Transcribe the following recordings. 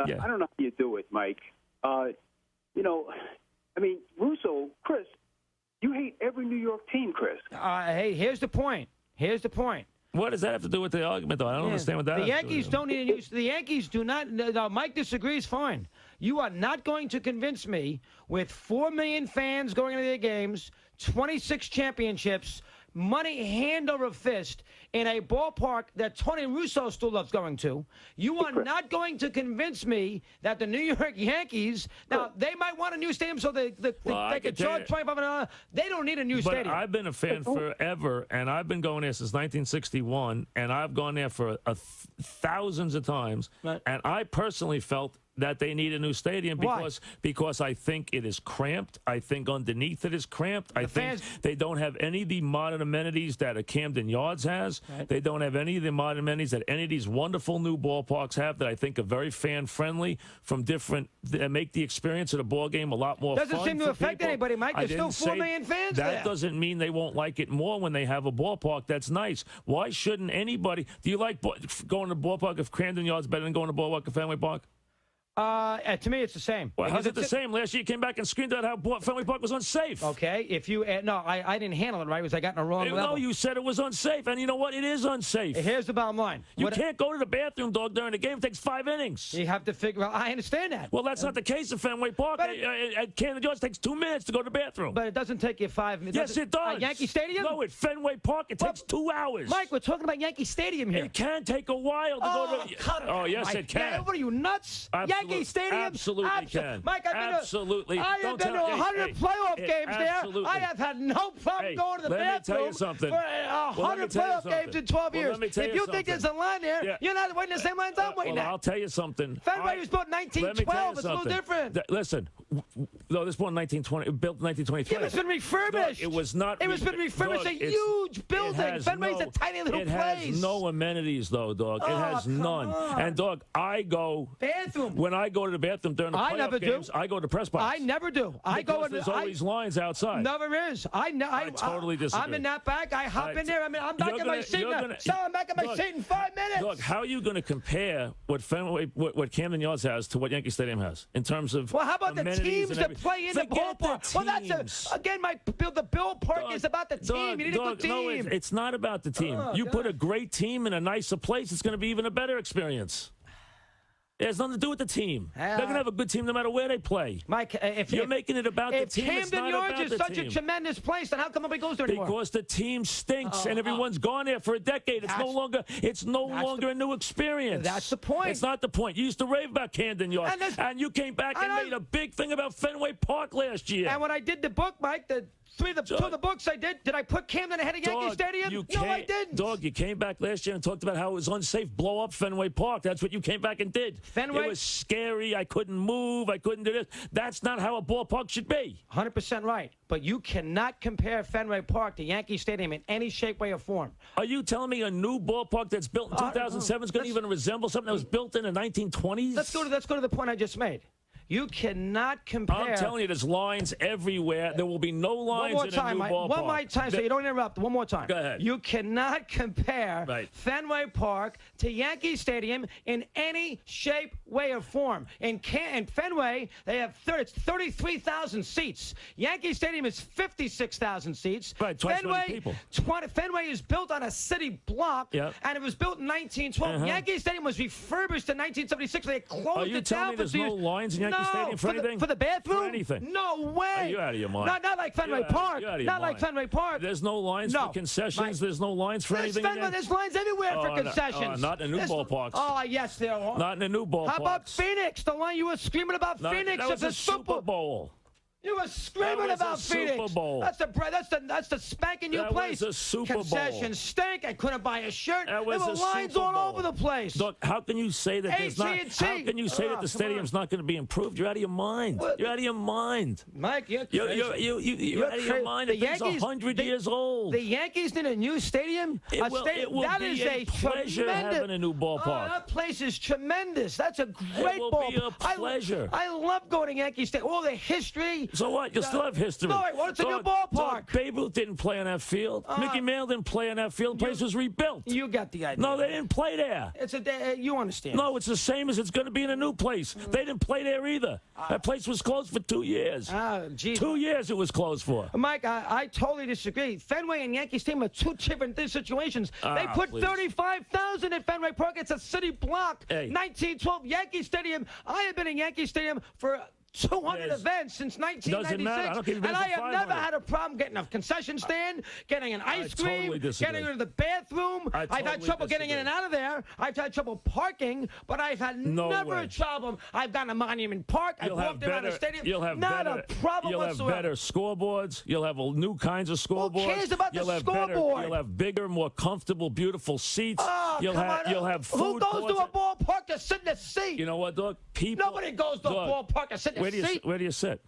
Yeah. I don't know how you do it, Mike. Russo, Chris, you hate every New York team, Chris. Hey, here's the point. What does that have to do with the argument, though? I don't understand what that The has to Yankees do. don't need a new. The Yankees do not. No, Mike disagrees. Fine. You are not going to convince me with 4 million fans going into their games, 26 championships, money hand over fist in a ballpark that Tony Russo still loves going to. You are not going to convince me that the New York Yankees, now they might want a new stadium so they can charge $25. They don't need a new stadium. I've been a fan forever, and I've been going there since 1961, and I've gone there for thousands of times, Right. and I personally felt that they need a new stadium because I think it is cramped. I think underneath it is cramped. I think they don't have any of the modern amenities that a Camden Yards has. Right. They don't have any of the modern amenities that any of these wonderful new ballparks have that I think are very fan-friendly that make the experience of the ball game a lot more fun. Doesn't seem to affect anybody, Mike. There's still 4 million fans there. That doesn't mean they won't like it more when they have a ballpark that's nice. Why shouldn't anybody? Do you like going to the ballpark of Camden Yards better than going to the ballpark of Fenway Park? To me, it's the same. Well, how's it the same? Last year you came back and screamed out how Fenway Park was unsafe. Okay, if you no, I didn't handle it right because I got in the wrong level. No, you said it was unsafe, and you know what? It is unsafe. Here's the bottom line. You can't go to the bathroom, dog, during the game. It takes 5 innings. You have to figure out. I understand that. Well, that's not the case at Fenway Park. At Camden Yards, it takes 2 minutes to go to the bathroom. But it doesn't take you 5 minutes. Yes, it does. At Yankee Stadium? No, at Fenway Park, it takes 2 hours. Mike, we're talking about Yankee Stadium here. It can take a while to go to. Oh, yes, Mike. it can. Yeah, what are you, nuts? Absolutely. Yankee Stadium? Absolutely can. Mike, Absolutely. I have been to 100 playoff games absolutely. there. I have had no problem going to the bathroom let me tell you something. for 100 playoff games in 12 years. If you think there's a line there, you're not waiting the same lines I'm waiting at. I'll tell you something. Fenway was built in 1912. It's a little different. Listen, no, this was built in 1923. It was been refurbished. It was not. It was been refurbished. A huge building. Fenway's a tiny little place. It has no amenities, though, dog. It has none. And, dog, I go. Bathroom. When I go to the bathroom during the playoff games, I go to press box. I never do. There's always lines outside. Never is. I totally disagree. I'm in that back. I hop in there. I'm back in my seat now. I'm back in my seat in 5 minutes. Look, how are you going to compare what Camden Yards has to what Yankee Stadium has in terms of how about the teams that play in the ballpark? Well, that's again, the Bill Park is about the team. You need a good team. No, it's not about the team. You put a great team in a nicer place, it's going to be even a better experience. It has nothing to do with the team. They're going to have a good team no matter where they play. Mike, if you're making it about the team, it's not about the team. Camden Yards is such a tremendous place, then how come nobody goes there anymore? Because the team stinks, and everyone's gone there for a decade. It's no longer a new experience. That's the point. It's not the point. You used to rave about Camden Yards, and you came back and made a big thing about Fenway Park last year. And when I did the book, Mike, two of the books I did I put Camden ahead of Yankee Stadium? No, I didn't. Dog, you came back last year and talked about how it was unsafe. Blow up Fenway Park. That's what you came back and did. Fenway? It was scary. I couldn't move. I couldn't do this. That's not how a ballpark should be. 100% right. But you cannot compare Fenway Park to Yankee Stadium in any shape, way, or form. Are you telling me a new ballpark that's built in 2007 is going to even resemble something that was built in the 1920s? Let's go to the point I just made. You cannot compare. I'm telling you, there's lines everywhere. There will be no lines in a new ballpark. One more time, so you don't interrupt. One more time. Go ahead. You cannot compare Fenway Park to Yankee Stadium in any shape, way, or form. In Fenway, they have 33,000 seats. Yankee Stadium is 56,000 seats. Right, twice as many people. Fenway is built on a city block, and it was built in 1912. Yankee Stadium was refurbished in 1976. They closed it down. Are you telling me there's no lines in Yankee Stadium for anything? For the bathroom? For anything? No way. Are you out of your mind? Not like Fenway Park. Not like Fenway Park. There's no lines for concessions. There's no lines for anything. There's lines everywhere for concessions. Not in the new ballparks. Oh, yes, there are. Not in the new ballparks. How about Phoenix? The line you were screaming about Phoenix that was at the a Super Bowl. You were screaming about Phoenix. Super Bowl. That's the spanking new place. That was a Super Bowl. Concessions stink. I couldn't buy a shirt. There were lines all over the place. Look, how can you say that there's not? How can you say that the stadium's not going to be improved? You're out of your mind. You're out of your mind. Mike, you're out of your mind. The thing's 100 years old. The Yankees need a new stadium. It will be a pleasure having a new ballpark. That place is tremendous. That's a great ball. It will be a pleasure. I love going to Yankee Stadium. All the history. So what? You still have history. No, well, it's a new ballpark. Babe Ruth didn't play on that field. Mickey Mantle didn't play on that field. The place was rebuilt. You got the idea. No, they didn't play there. You understand. No, it's the same as it's going to be in a new place. They didn't play there either. That place was closed for 2 years. 2 years it was closed for. Mike, I totally disagree. Fenway and Yankee Stadium are two different situations. They put 35,000 at Fenway Park. It's a city block. Hey. 1912 Yankee Stadium. I have been in Yankee Stadium for 200 events since 1996, and I have never had a problem getting a concession stand, getting an ice cream, getting into the bathroom. I've had trouble getting in and out of there. I've had trouble parking, but I've had never a problem. I've gone to Monument Park. I've walked around the stadium. Not a problem whatsoever. You'll have better scoreboards. You'll have new kinds of scoreboards. Who cares about the scoreboard? You'll have bigger, more comfortable, beautiful seats. You'll have food. Who goes to a ballpark to sit in a seat? You know what, dog? Nobody goes to a ballpark to sit in a seat. Where do you sit?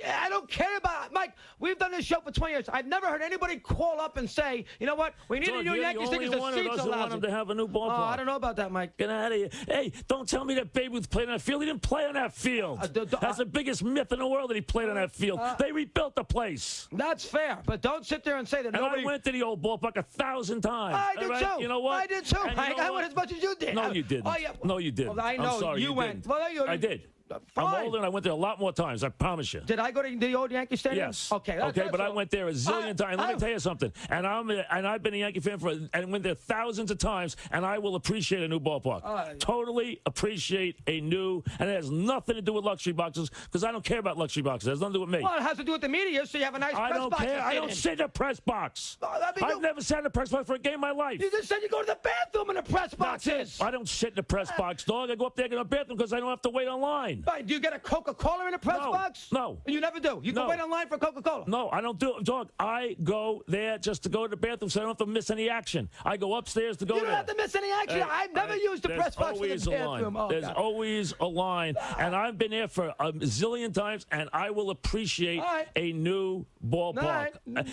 I don't care about it. Mike, we've done this show for 20 years. I've never heard anybody call up and say, you know what, we need a new Yankee Stadium because the seats are lousy. Want them to have a new ballpark. I don't know about that, Mike. Get out of here. Hey, don't tell me that Babe Ruth played on that field. He didn't play on that field. That's the biggest myth in the world that he played on that field. They rebuilt the place. That's fair, but don't sit there and say that nobody... I went to the old ballpark 1,000 times. I did too. You know what? I did too. I went as much as you did. No, you didn't. No, you didn't. Well, I know. I'm sorry, you went. Well, I did. Fine. I'm older and I went there a lot more times, I promise you. Did I go to the old Yankee Stadium? Yes. Okay. But I went there a zillion times. Let me tell you something. And I've been a Yankee fan and went there thousands of times, and I will appreciate a new ballpark. Totally appreciate a new, and it has nothing to do with luxury boxes, because I don't care about luxury boxes. It has nothing to do with me. Well, it has to do with the media, so you have a nice press box. I don't care. I don't sit in a press box. I've never sat in a press box for a game in my life. You just said you go to the bathroom in a press box. I don't sit in a press box, dog. I go up there and get a bathroom because I don't have to wait online. Do you get a Coca-Cola in a press box? No. You never do? You can wait online for Coca-Cola? No, I don't do it, dog. I go there just to go to the bathroom so I don't have to miss any action. I go upstairs to go there. You don't have to miss any action. I've never used the press box for the bathroom. There's always a line. And I've been there for a zillion times, and I will appreciate a new ballpark.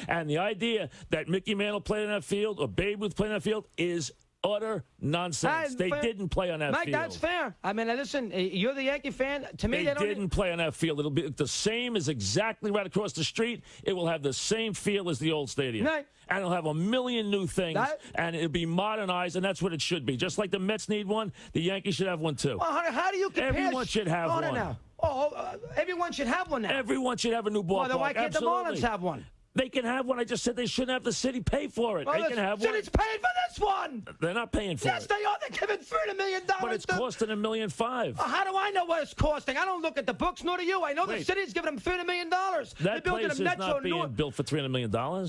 And the idea that Mickey Mantle played on that field or Babe Ruth played on that field is utter nonsense. They didn't play on that Mike, field. Mike, that's fair. I mean, listen, you're the Yankee fan. To me, they didn't play on that field. It'll be the same as exactly right across the street. It will have the same feel as the old stadium. Right. And it'll have a million new things, and it'll be modernized, and that's what it should be. Just like the Mets need one, the Yankees should have one too. Well, how do you compare? Everyone should have one. Now. Everyone should have one now. Everyone should have a new ballpark. Well, then why can't the Marlins have one? They can have one. I just said they shouldn't have the city pay for it. Well, they can have one. City's paying for this one. They're not paying for it. Yes, they are. They're giving $300 million. But it's costing $1.5 million. How do I know what it's costing? I don't look at the books, nor do you. I know the city's giving them $300 million. That place is not being built for $300 million.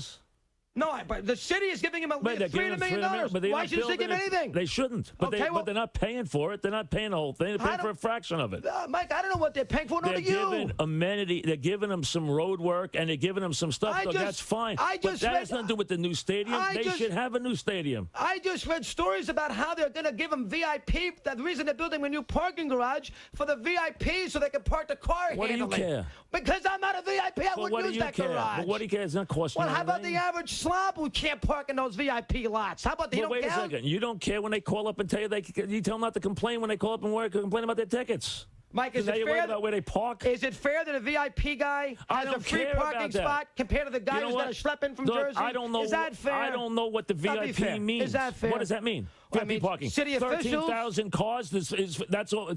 No, but the city is giving him $300 million. Why should they give him anything? They shouldn't. But, but they're not paying for it. They're not paying the whole thing. They're paying for a fraction of it. Mike, I don't know what they're paying for. They're giving amenity. They're giving them some road work, and they're giving them some stuff. That's fine. But that has nothing to do with the new stadium. They should have a new stadium. I just read stories about how they're going to give them VIP. The reason they're building a new parking garage for the VIP so they can park the car What do you care? Because I'm not a VIP. I wouldn't use that garage. But what do you care? It's not costing you anything. Well, how about the average slob who can't park in those VIP lots? How about they don't wait a second. You don't care when they call up and tell you you tell them not to complain when they call up and complain about their tickets. Mike, is it fair about where they park? Is it fair that a VIP guy has a free parking spot compared to the guy who's got to schlep in from Jersey? I don't know. Is that fair? I don't know what the VIP means. Is that fair? What does that mean? VIP parking. City officials. 13,000 cars. That's all.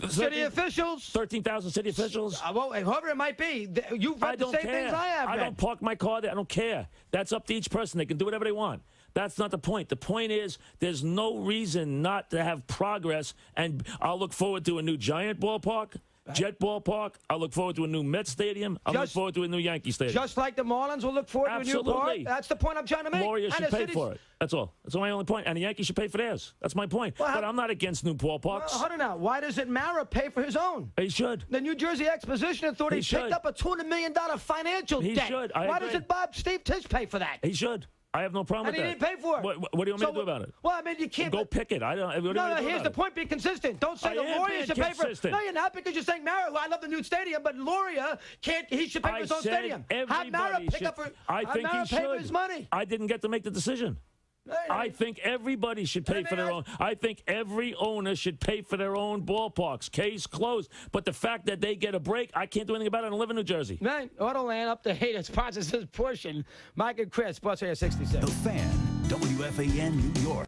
City officials. 13,000 city officials. Well, whoever it might be, you've read the same things I have. I don't park my car there. I don't care. That's up to each person. They can do whatever they want. That's not the point. The point is there's no reason not to have progress, and I'll look forward to a new Giant ballpark. Jet ballpark. I look forward to a new Mets stadium. I look forward to a new Yankee stadium. Just like the Marlins will look forward to a new park. That's the point I'm trying to make. Warriors should pay for it. That's all. That's my only point. And the Yankees should pay for theirs. That's my point. Well, but I'm not against new ballparks. Well, hold on now. Why doesn't Mara pay for his own? He should. The New Jersey Exposition Authority picked up a $200 million financial debt. He should. Why doesn't Steve Tisch pay for that? He should. I have no problem with that. And he didn't pay for it. What do you want me to do about it? Well, I mean, you can't. Go pick it. I don't. No, here's the point. Be consistent. Don't say the Warriors should pay for it. No, you're not, because you're saying Mara. I love the new stadium, but Loria can't. He should pay for his own stadium. Have Mara pick up for. I think he should. Pay for his money. I didn't get to make the decision. I think everybody should pay for their own. I think every owner should pay for their own ballparks. Case closed. But the fact that they get a break, I can't do anything about it. I live in New Jersey. Man, Autoland up to 8. It sponsors this portion. Mike and Chris, Sports Radio 66. The Fan, WFAN New York.